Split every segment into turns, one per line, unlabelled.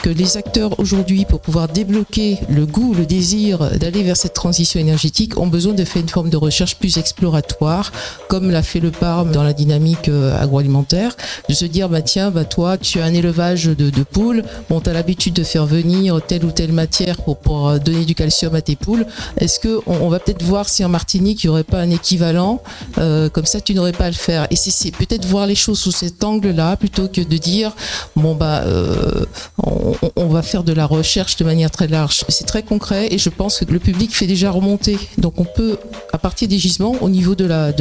que les acteurs aujourd'hui, pour pouvoir débloquer le goût, le désir d'aller vers cette transition énergétique, ont besoin de faire une forme de recherche plus exploratoire, comme l'a fait le PARM dans la dynamique agroalimentaire, de se dire, tiens, toi, tu as un élevage de poules, bon, tu as l'habitude de faire venir telle ou telle matière pour donner du calcium à tes poules. Est-ce qu'on va peut-être voir si en Martinique, il n'y aurait pas un équivalent, comme ça, tu n'aurais pas à le faire. Et c'est peut-être voir les choses sous cet angle-là, plutôt que de dire, on va faire de la recherche de manière très large. C'est très concret et je pense que le public fait déjà remonter. Donc on peut, à partir des gisements, au niveau de la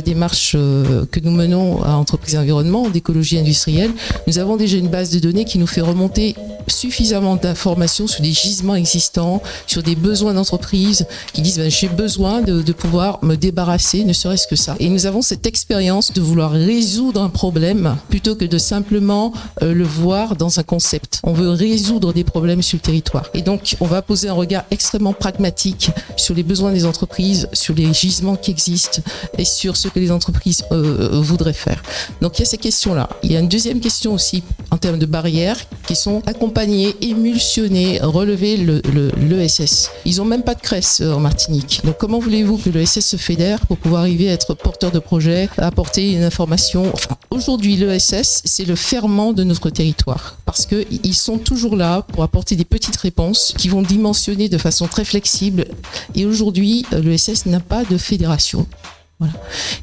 démarche que nous menons à Entreprises Environnement, d'écologie industrielle, nous avons déjà une base de données qui nous fait remonter suffisamment d'informations sur des gisements existants, sur des besoins d'entreprises qui disent j'ai besoin de pouvoir me débarrasser, ne serait-ce que ça. Et nous avons cette expérience de vouloir résoudre un problème plutôt que de simplement le voir dans un concept. On veut résoudre des problèmes sur le territoire. Et donc, on va poser un regard extrêmement pragmatique sur les besoins des entreprises, sur les gisements qui existent et sur ce que les entreprises voudraient faire. Donc, il y a ces questions-là. Il y a une deuxième question aussi en termes de barrières qui sont accompagner, émulsionner, relever l'ESS. Ils n'ont même pas de CRES en Martinique. Donc, comment voulez-vous que l'ESS se fédère pour pouvoir arriver à être porteur de projet, à apporter une information? Enfin, aujourd'hui, l'ESS, c'est le ferment de notre territoire parce qu'ils sont toujours là pour apporter des petites réponses qui vont dimensionner de façon très flexible. Et aujourd'hui, l'ESS n'a pas de fédération. Voilà.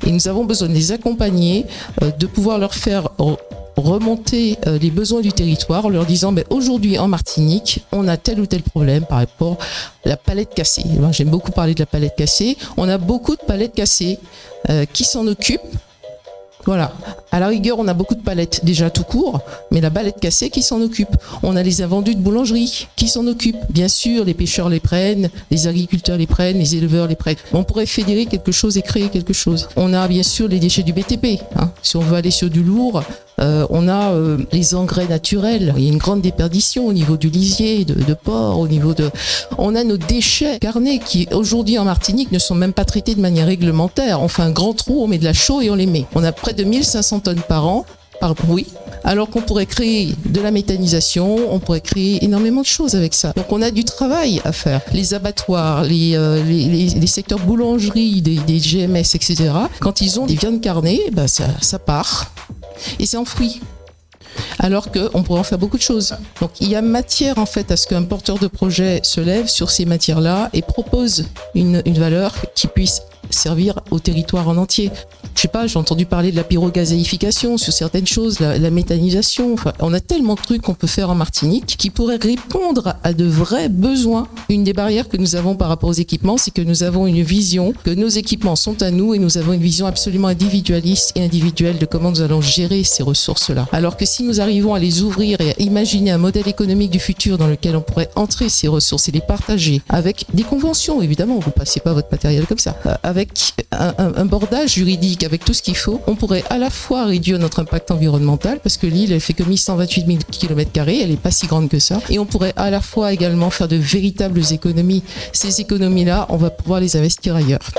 Et nous avons besoin de les accompagner, de pouvoir leur faire remonter les besoins du territoire en leur disant aujourd'hui en Martinique, on a tel ou tel problème par rapport à la palette cassée. J'aime beaucoup parler de la palette cassée. On a beaucoup de palettes cassées qui s'en occupent. Voilà. À la rigueur, on a beaucoup de palettes déjà tout court, mais la palette cassée qui s'en occupe. On a les invendus de boulangerie qui s'en occupent. Bien sûr, les pêcheurs les prennent, les agriculteurs les prennent, les éleveurs les prennent. On pourrait fédérer quelque chose et créer quelque chose. On a bien sûr les déchets du BTP. Si on veut aller sur du lourd, on a les engrais naturels. Il y a une grande déperdition au niveau du lisier, de porc, au niveau de... On a nos déchets carnés qui, aujourd'hui en Martinique, ne sont même pas traités de manière réglementaire. On fait un grand trou, on met de la chaux et on les met. On a près de 1500 tonnes par an, par bruit, alors qu'on pourrait créer de la méthanisation, on pourrait créer énormément de choses avec ça. Donc on a du travail à faire. Les abattoirs, les secteurs boulangerie, des GMS, etc. Quand ils ont des viandes carnées, ça part et c'est enfoui. Alors qu'on pourrait en faire beaucoup de choses. Donc il y a matière en fait à ce qu'un porteur de projet se lève sur ces matières-là et propose une valeur qui puisse servir au territoire en entier. Je sais pas, j'ai entendu parler de la pyrogazéification sur certaines choses, la méthanisation. Enfin, on a tellement de trucs qu'on peut faire en Martinique qui pourraient répondre à de vrais besoins. Une des barrières que nous avons par rapport aux équipements, c'est que nous avons une vision, que nos équipements sont à nous et nous avons une vision absolument individualiste et individuelle de comment nous allons gérer ces ressources-là. Alors que si nous arrivons à les ouvrir et à imaginer un modèle économique du futur dans lequel on pourrait entrer ces ressources et les partager avec des conventions, évidemment, vous ne passez pas votre matériel comme ça, avec un bordage juridique, avec tout ce qu'il faut, on pourrait à la fois réduire notre impact environnemental, parce que l'île, elle fait que 1128 000 km², elle n'est pas si grande que ça, et on pourrait à la fois également faire de véritables économies. Ces économies-là, on va pouvoir les investir ailleurs.